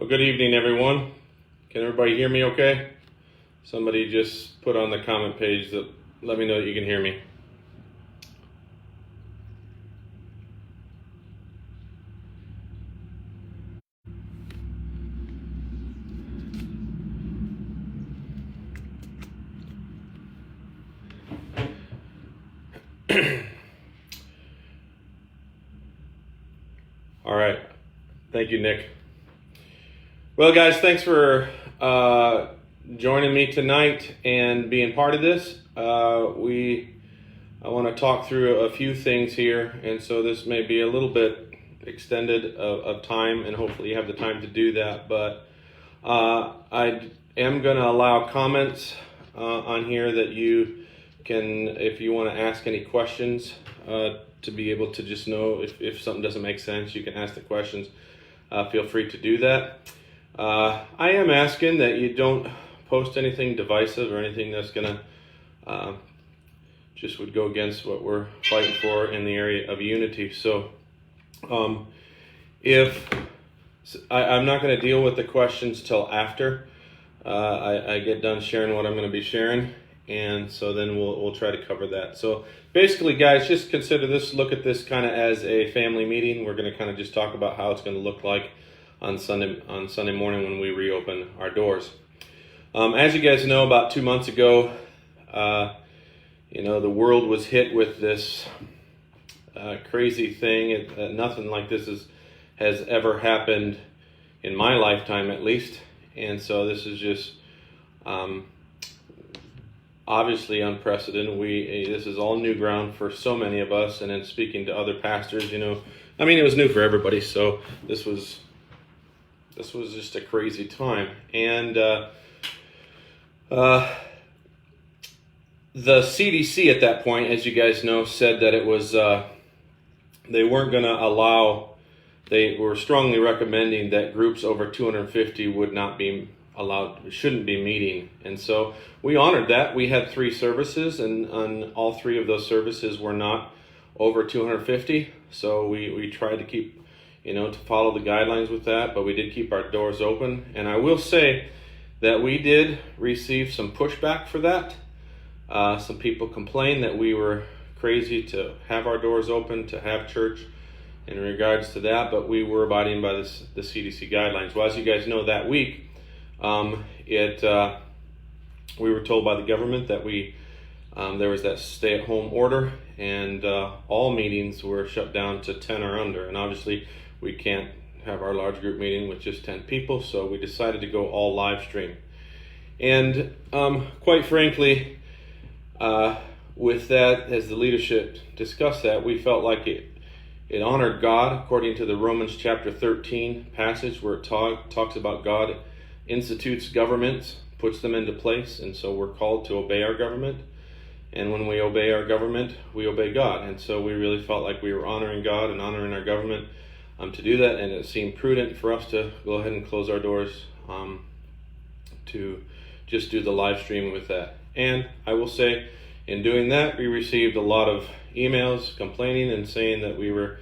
Good evening, everyone. Can everybody hear me okay? Somebody just put on the comment page that let me know that you can hear me. All right. Thank you, Nick. Well, guys, thanks for joining me tonight and being part of this. I want to talk through a few things here, and so this may be a little bit extended of time, and hopefully you have the time to do that. But I am going to allow comments on here that you can, if you want to ask any questions, to be able to just know if something doesn't make sense, you can ask the questions. Feel free to do that. I am asking that you don't post anything divisive or anything that's going to just would go against what we're fighting for in the area of unity. So if I'm not going to deal with the questions till after I get done sharing what I'm going to be sharing, and so then we'll try to cover that. So basically, guys, just consider this, look at this kind of as a family meeting. We're going to kind of just talk about how it's going to look like on Sunday morning when we reopen our doors. As you guys know, about 2 months ago, the world was hit with this crazy thing. Nothing like this has ever happened in my lifetime, at least. And so this is just obviously unprecedented. This is all new ground for so many of us. And then speaking to other pastors, it was new for everybody. So this was just a crazy time. And the CDC at that point, as you guys know, said that it was they weren't going to allow. They were strongly recommending that groups over 250 would not be allowed, shouldn't be meeting. And so we honored that. We had 3 services, and on all 3 of those services were not over 250. So we tried to keep, to follow the guidelines with that, but we did keep our doors open. And I will say that we did receive some pushback for that. Some people complained that we were crazy to have our doors open, to have church in regards to that, but we were abiding by the CDC guidelines. Well, as you guys know, that week, we were told by the government that there was that stay-at-home order, and all meetings were shut down to 10 or under. And obviously, we can't have our large group meeting with just 10 people, so we decided to go all live stream. And quite frankly, with that, as the leadership discussed that, we felt like it honored God, according to the Romans chapter 13 passage, where it talks about God institutes governments, puts them into place, and so we're called to obey our government. And when we obey our government, we obey God. And so we really felt like we were honoring God and honoring our government to do that, and it seemed prudent for us to go ahead and close our doors to just do the live stream with that. And I will say, in doing that, we received a lot of emails complaining and saying that we were,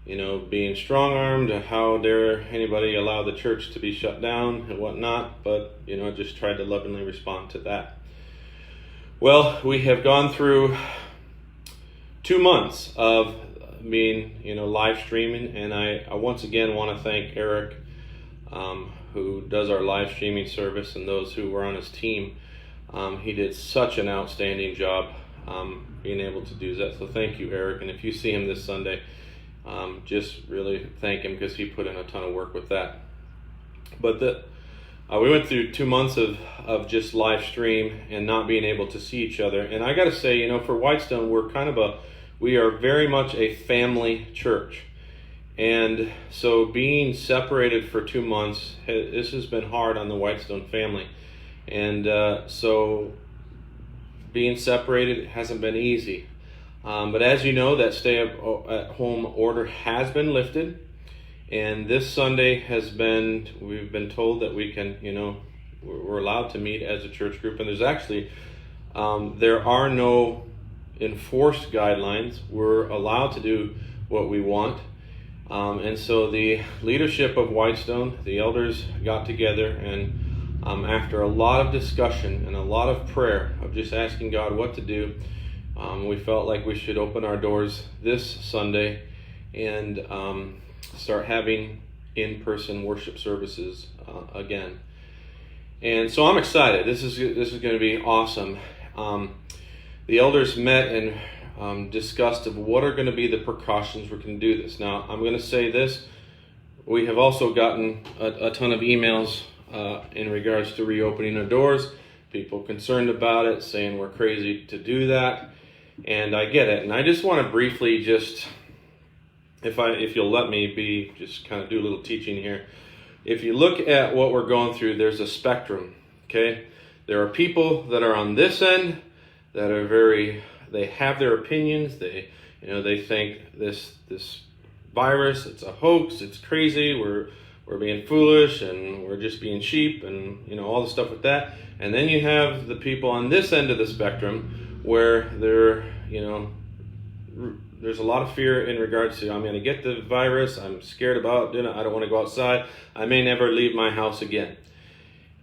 being strong-armed. How dare anybody allow the church to be shut down and whatnot? But, just tried to lovingly respond to that. Well, we have gone through 2 months of being, live streaming, and I once again want to thank Eric, who does our live streaming service, and those who were on his team. He did such an outstanding job being able to do that. So thank you, Eric. And if you see him this Sunday, just really thank him, because he put in a ton of work with that. But we went through 2 months of just live stream and not being able to see each other. And I got to say, for Whitestone, we are very much a family church. And so being separated for 2 months, this has been hard on the Whitestone family. And so being separated hasn't been easy. But as you know, that stay-at-home order has been lifted. And this Sunday we've been told that we can, we're allowed to meet as a church group. And there's actually, there are no enforced guidelines. We're allowed to do what we want. And so the leadership of Whitestone, the elders, got together, and after a lot of discussion and a lot of prayer of just asking God what to do, we felt like we should open our doors this Sunday and start having in-person worship services again. And so I'm excited. This is going to be awesome. The elders met and discussed of what are going to be the precautions we're going to do this. Now, I'm going to say this. We have also gotten a ton of emails in regards to reopening our doors. People concerned about it, saying we're crazy to do that. And I get it. And I just want to briefly just, if you'll let me just kind of do a little teaching here. If you look at what we're going through, there's a spectrum, okay? There are people that are on this end that are they have their opinions. They think this virus, it's a hoax, it's crazy, we're being foolish, and we're just being sheep, and all the stuff with that. And then you have the people on this end of the spectrum where there's a lot of fear in regards to, I'm going to get the virus, I'm scared about doing it, I don't want to go outside, I may never leave my house again.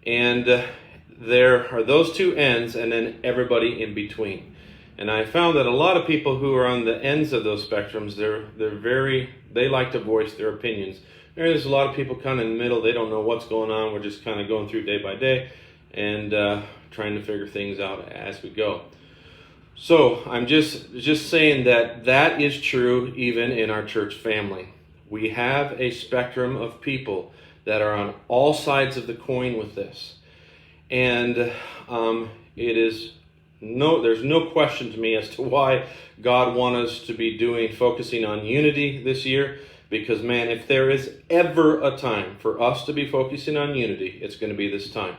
And there are those two ends, and then everybody in between. And I found that a lot of people who are on the ends of those spectrums, they like to voice their opinions. There's a lot of people kind of in the middle, they don't know what's going on, we're just kind of going through day by day and trying to figure things out as we go. So I'm just saying that is true even in our church family. We have a spectrum of people that are on all sides of the coin with this. And there's no question to me as to why God wants us to be focusing on unity this year. Because, man, if there is ever a time for us to be focusing on unity, it's going to be this time.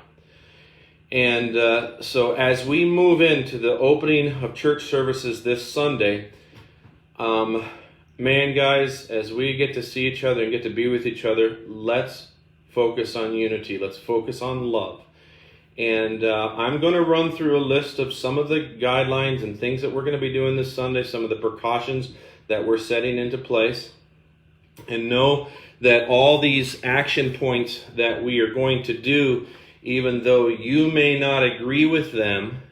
And so as we move into the opening of church services this Sunday, man, guys, as we get to see each other and get to be with each other, let's focus on unity. Let's focus on love. And I'm going to run through a list of some of the guidelines and things that we're going to be doing this Sunday, some of the precautions that we're setting into place. And know that all these action points that we are going to do, even though you may not agree with them,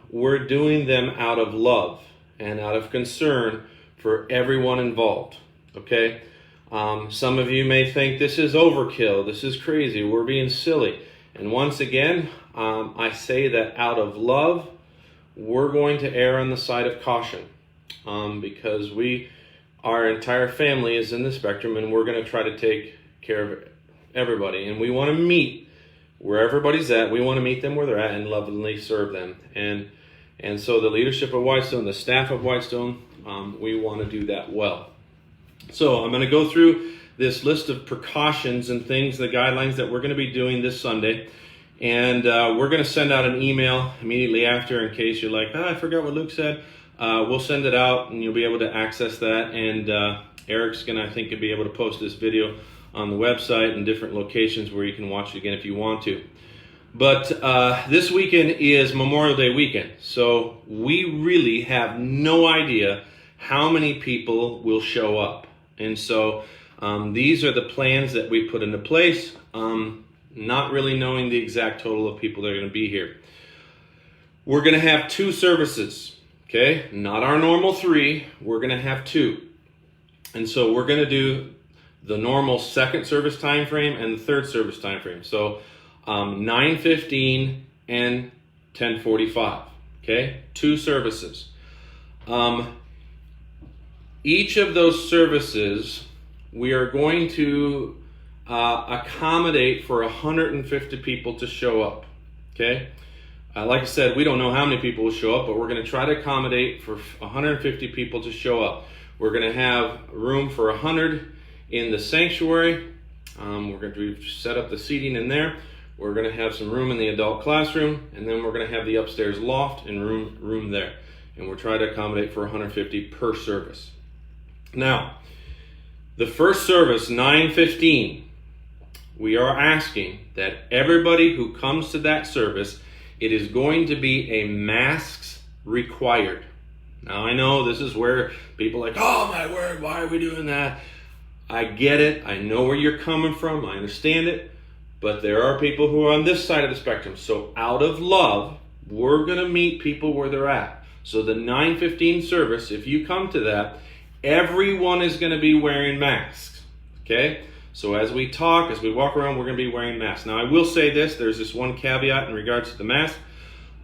we're doing them out of love and out of concern for everyone involved, okay? Some of you may think this is overkill, this is crazy, we're being silly. And once again, I say that out of love, we're going to err on the side of caution because our entire family is in the spectrum, and we're going to try to take care of everybody. And we want to meet where everybody's at. We want to meet them where they're at and lovingly serve them. And so the leadership of Whitestone, the staff of Whitestone, we want to do that well. So I'm going to go through this list of precautions and things, the guidelines that we're going to be doing this Sunday. And we're going to send out an email immediately after in case you're like, I forgot what Luke said. We'll send it out and you'll be able to access that. And Eric's going to, I think, be able to post this video on the website and different locations where you can watch it again if you want to. But this weekend is Memorial Day weekend. So we really have no idea how many people will show up. And so these are the plans that we put into place, not really knowing the exact total of people that are going to be here. We're going to have 2 services. Okay, not our normal 3, we're going to have 2. And so we're going to do the normal second service time frame and the third service time frame. So 9:15 and 10:45. Okay, 2 services. Each of those services, we are going to accommodate for 150 people to show up. Okay. Like I said, we don't know how many people will show up, but we're going to try to accommodate for 150 people to show up. We're going to have room for 100 in the sanctuary. We're going to set up the seating in there. We're going to have some room in the adult classroom, and then we're going to have the upstairs loft and room there. And we'll try to accommodate for 150 per service. Now, the first service, 9:15, we are asking that everybody who comes to that service, it is going to be a masks required. Now I know this is where people are like, oh my word, why are we doing that? I get it. I know where you're coming from. I understand it. But there are people who are on this side of the spectrum. So out of love, we're going to meet people where they're at. So the 9:15 service, if you come to that, everyone is going to be wearing masks. Okay? So as we talk, as we walk around, we're going to be wearing masks. Now I will say this, there's this one caveat in regards to the mask.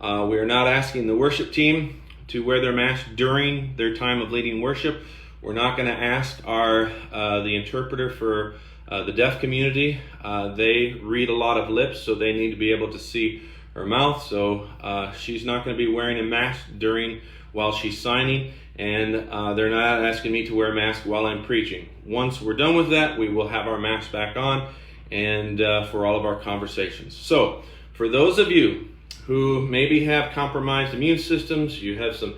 We are not asking the worship team to wear their mask during their time of leading worship. We're not going to ask the interpreter for the deaf community. They read a lot of lips, so they need to be able to see her mouth. So she's not going to be wearing a mask while she's signing, and they're not asking me to wear a mask while I'm preaching. Once we're done with that, we will have our masks back on, and for all of our conversations. So for those of you who maybe have compromised immune systems, you have some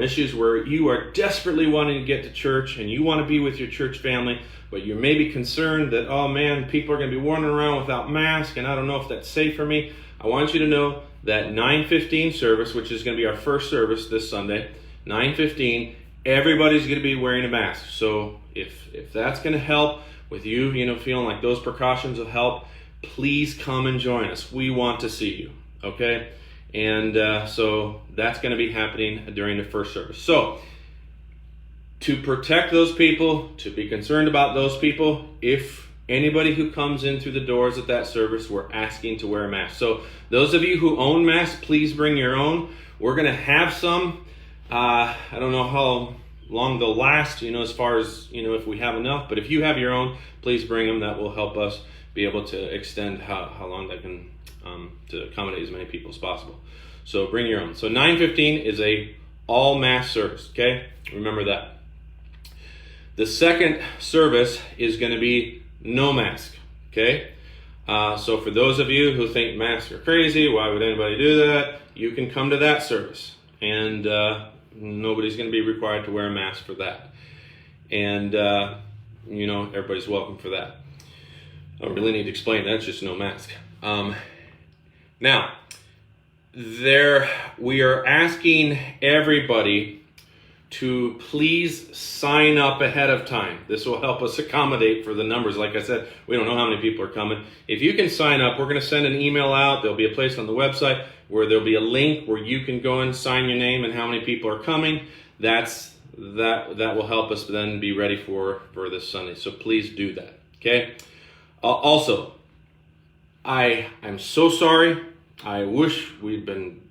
issues where you are desperately wanting to get to church and you want to be with your church family, but you're maybe concerned that, oh man, people are going to be wandering around without masks and I don't know if that's safe for me. I want you to know that 9:15 service, which is going to be our first service this Sunday, 9:15, everybody's going to be wearing a mask. So if that's going to help with you, feeling like those precautions will help, please come and join us. We want to see you. Okay, and so that's going to be happening during the first service. So to protect those people, to be concerned about those people, if anybody who comes in through the doors at that service, we're asking to wear a mask. So those of you who own masks, please bring your own. We're going to have some. I don't know how long they'll last, as far as, if we have enough. But if you have your own, please bring them. That will help us be able to extend how long that can to accommodate as many people as possible. So bring your own. So 9:15 is a all mass service. Okay, remember that. The second service is going to be no mask. Okay, so for those of you who think masks are crazy, why would anybody do that? You can come to that service, and nobody's going to be required to wear a mask for that. And everybody's welcome for that. I don't really need to explain that. It's just no mask. Now, we are asking everybody to please sign up ahead of time. This will help us accommodate for the numbers. Like I said, we don't know how many people are coming. If you can sign up, we're going to send an email out. There'll be a place on the website where there'll be a link where you can go and sign your name and how many people are coming. That will help us then be ready for this Sunday. So please do that. Okay. Also, I'm so sorry. I wish we'd been,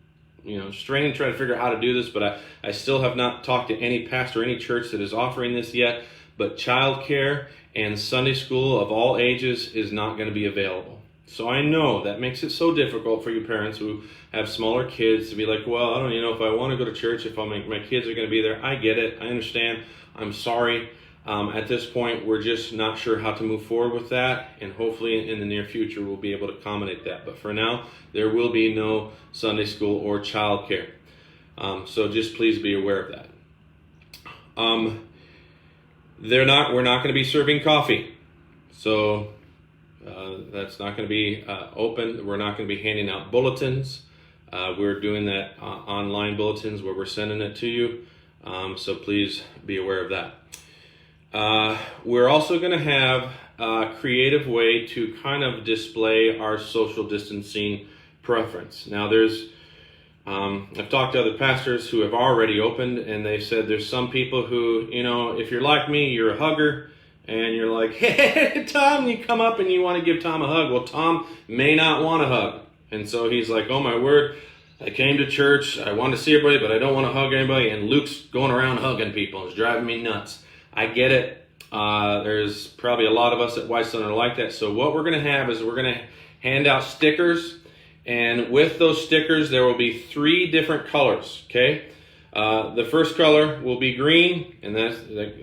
straining trying to figure out how to do this, but I still have not talked to any pastor, any church that is offering this yet. But childcare and Sunday school of all ages is not going to be available. So I know that makes it so difficult for you parents who have smaller kids to be like, well, I don't even know if I want to go to church, if my kids are going to be there. I get it. I understand. I'm sorry. At this point, we're just not sure how to move forward with that, and hopefully in the near future we'll be able to accommodate that. But for now, there will be no Sunday school or childcare. So just please be aware of that. We're not going to be serving coffee, so that's not going to be open. We're not going to be handing out bulletins. We're doing that online bulletins where we're sending it to you. So please be aware of that. We're also going to have a creative way to kind of display our social distancing preference. Now I've talked to other pastors who have already opened, and they said there's some people who, if you're like me, you're a hugger, and you're like, hey, Tom, you come up and you want to give Tom a hug. Well, Tom may not want a hug. And so he's like, oh my word, I came to church, I want to see everybody, but I don't want to hug anybody, and Luke's going around hugging people. It's driving me nuts. I get it. There's probably a lot of us at Whitestone are like that. So what we're going to have is we're going to hand out stickers. And with those stickers, there will be 3 different colors. Okay. The first color will be green. And that's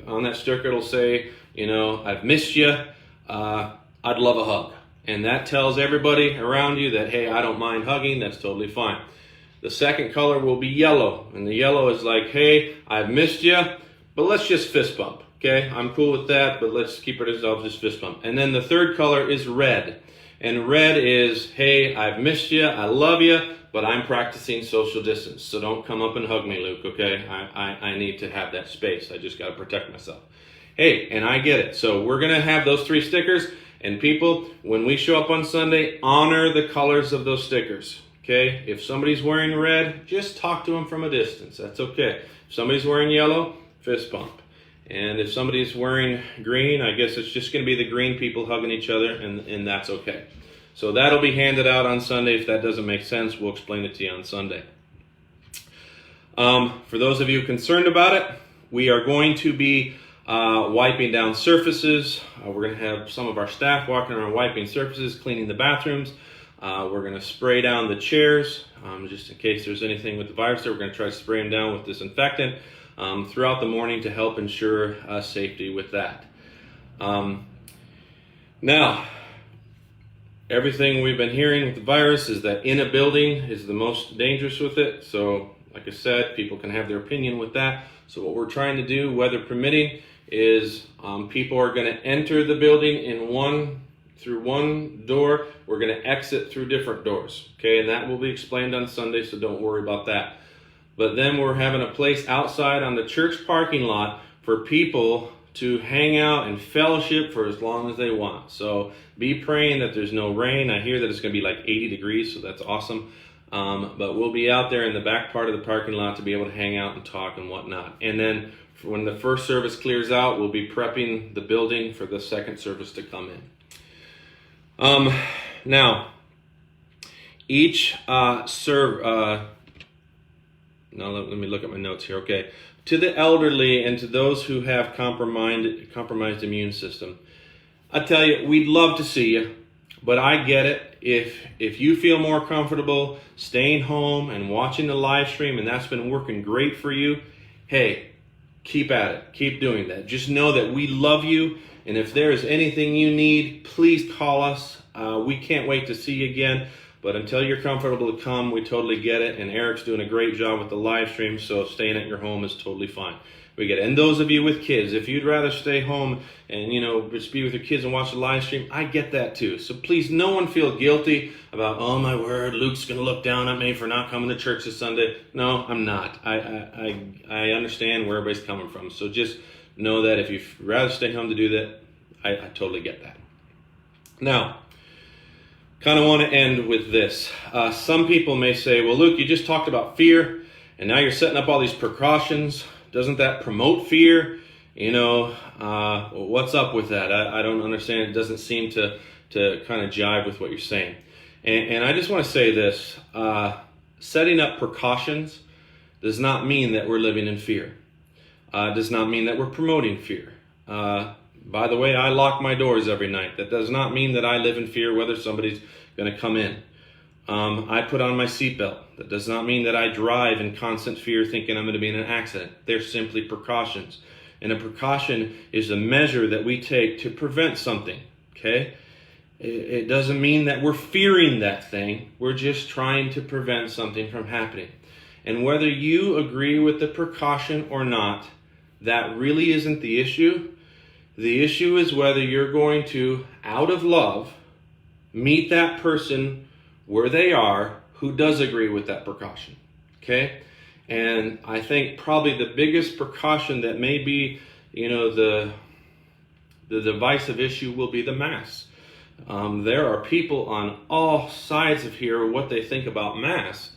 on that sticker, it'll say, I've missed you. I'd love a hug. And that tells everybody around you that, hey, I don't mind hugging. That's totally fine. The second color will be yellow. And the yellow is like, hey, I've missed you, but let's just fist bump. Okay, I'm cool with that, but let's keep it as just fist bump. And then the third color is red. And red is, hey, I've missed you, I love you, but I'm practicing social distance. So don't come up and hug me, Luke, okay? I need to have that space. I just got to protect myself. Hey, and I get it. So we're going to have those 3 stickers. And people, when we show up on Sunday, honor the colors of those stickers. Okay? If somebody's wearing red, just talk to them from a distance. That's okay. If somebody's wearing yellow, fist bump. And if somebody's wearing green, I guess it's just going to be the green people hugging each other, and that's okay. So that'll be handed out on Sunday. If that doesn't make sense, we'll explain it to you on Sunday. For those of you concerned about it, we are going to be wiping down surfaces. We're going to have some of our staff walking around wiping surfaces, cleaning the bathrooms. We're going to spray down the chairs, just in case there's anything with the virus there. We're going to try to spray them down with disinfectant throughout the morning to help ensure safety with that. Now, everything we've been hearing with the virus is that in a building is the most dangerous with it. So, like I said, people can have their opinion with that. So what we're trying to do, weather permitting, is people are going to enter the building through one door. We're going to exit through different doors. Okay, and that will be explained on Sunday, so don't worry about that. But then we're having a place outside on the church parking lot for people to hang out and fellowship for as long as they want. So be praying that there's no rain. I hear that it's going to be like 80 degrees, so that's awesome. But we'll be out there in the back part of the parking lot to be able to hang out and talk and whatnot. And then when the first service clears out, we'll be prepping the building for the second service to come in. Now, each now let me look at my notes here. Okay, to the elderly and to those who have compromised immune system, I tell you, we'd love to see you, but I get it. If you feel more comfortable staying home and watching the live stream, and that's been working great for you, hey, keep at it. Keep doing that. Just know that we love you, and if there is anything you need, please call us. We can't wait to see you again. But until you're comfortable to come, we totally get it. And Eric's doing a great job with the live stream, so staying at your home is totally fine. We get it. And those of you with kids, if you'd rather stay home and, just be with your kids and watch the live stream, I get that too. So please, no one feel guilty about, oh my word, Luke's going to look down at me for not coming to church this Sunday. No, I'm not. I understand where everybody's coming from. So just know that if you'd rather stay home to do that, I totally get that. Now, kind of want to end with this. Some people may say, well, Luke, you just talked about fear, and now you're setting up all these precautions. Doesn't that promote fear? What's up with that? I don't understand. It doesn't seem to kind of jive with what you're saying. And I just want to say this. Setting up precautions does not mean that we're living in fear. Does not mean that we're promoting fear. By the way, I lock my doors every night. That does not mean that I live in fear whether somebody's going to come in. I put on my seatbelt. That does not mean that I drive in constant fear thinking I'm going to be in an accident. They're simply precautions. And a precaution is a measure that we take to prevent something. Okay? It doesn't mean that we're fearing that thing. We're just trying to prevent something from happening. And whether you agree with the precaution or not, that really isn't the issue. The issue is whether you're going to, out of love, meet that person where they are who does agree with that precaution. Okay? And I think probably the biggest precaution that may be, the divisive issue will be the masks. There are people on all sides of here what they think about masks.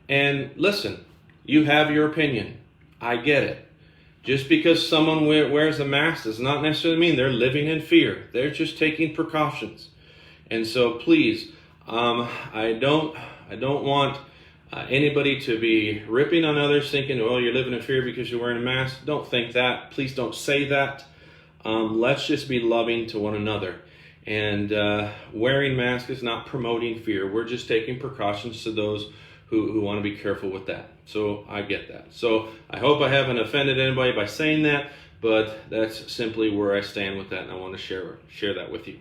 And listen, you have your opinion. I get it. Just because someone wears a mask does not necessarily mean they're living in fear. They're just taking precautions. And so please, I don't want anybody to be ripping on others thinking, oh, you're living in fear because you're wearing a mask. Don't think that. Please don't say that. Let's just be loving to one another. And wearing masks is not promoting fear. We're just taking precautions to those who want to be careful with that. So I get that. So I hope I haven't offended anybody by saying that, but that's simply where I stand with that, and I want to share that with you.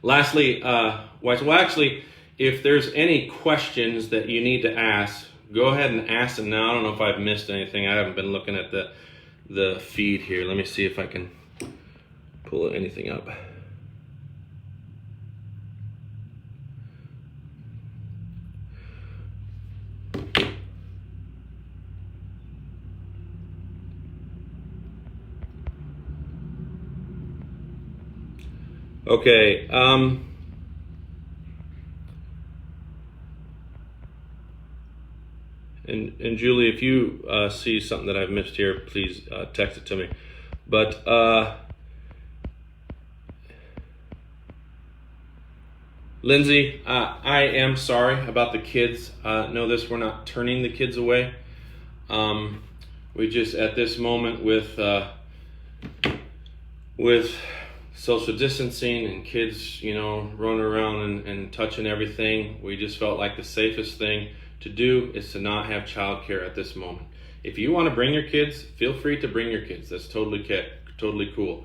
Lastly, actually, if there's any questions that you need to ask, go ahead and ask them now. I don't know if I've missed anything. I haven't been looking at the feed here. Let me see if I can pull anything up. Okay. And Julie, if you see something that I've missed here, please text it to me. But Lindsay, I am sorry about the kids. Know this: we're not turning the kids away. We just, at this moment, with social distancing and kids, running around and touching everything, we just felt like the safest thing to do is to not have childcare at this moment. If you want to bring your kids, feel free to bring your kids. That's totally cool.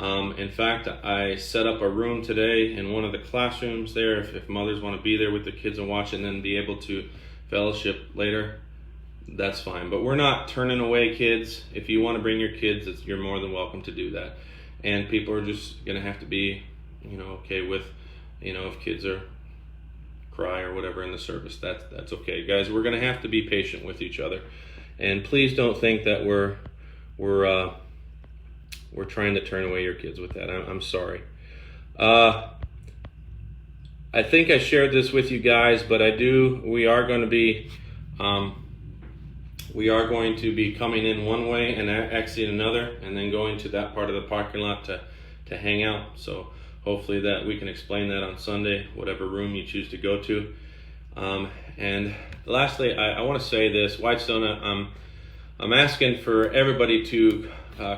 In fact, I set up a room today in one of the classrooms there if mothers want to be there with the kids and watch and then be able to fellowship later. That's fine. But we're not turning away kids. If you want to bring your kids, you're more than welcome to do that. And people are just going to have to be, okay with, if kids are cry or whatever in the service. That's okay. Guys, we're going to have to be patient with each other. And please don't think that we're trying to turn away your kids with that. I'm sorry. I think I shared this with you guys, but we are going to be coming in one way and exiting another, and then going to that part of the parking lot to hang out. So hopefully that we can explain that on Sunday, whatever room you choose to go to. And lastly, I want to say this: Whitestone, I'm asking for everybody to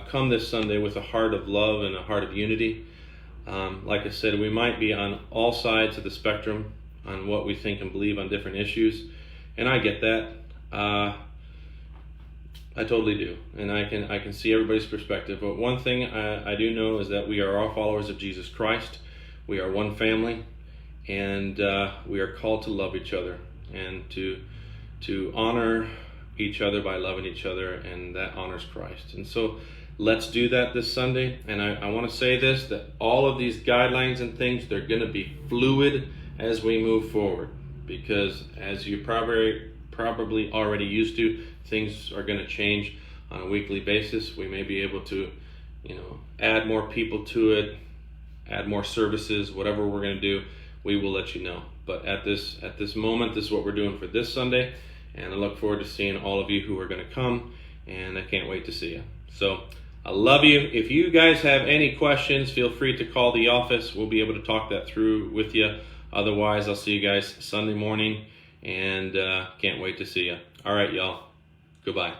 come this Sunday with a heart of love and a heart of unity. Like I said, we might be on all sides of the spectrum on what we think and believe on different issues, and I get that. I totally do, and I can see everybody's perspective. But one thing I do know is that we are all followers of Jesus Christ. We are one family, and we are called to love each other and to honor each other by loving each other, and that honors Christ. And so let's do that this Sunday. And I want to say this, that all of these guidelines and things, they're going to be fluid as we move forward, because as you probably already used to, things are going to change on a weekly basis. We may be able to add more people to it, add more services, whatever we're going to do, we will let you know. But at this moment, this is what we're doing for this Sunday, and I look forward to seeing all of you who are going to come, and I can't wait to see you. So I love you. If you guys have any questions, feel free to call the office. We'll be able to talk that through with you. Otherwise, I'll see you guys Sunday morning, and can't wait to see you. All right, y'all. Goodbye.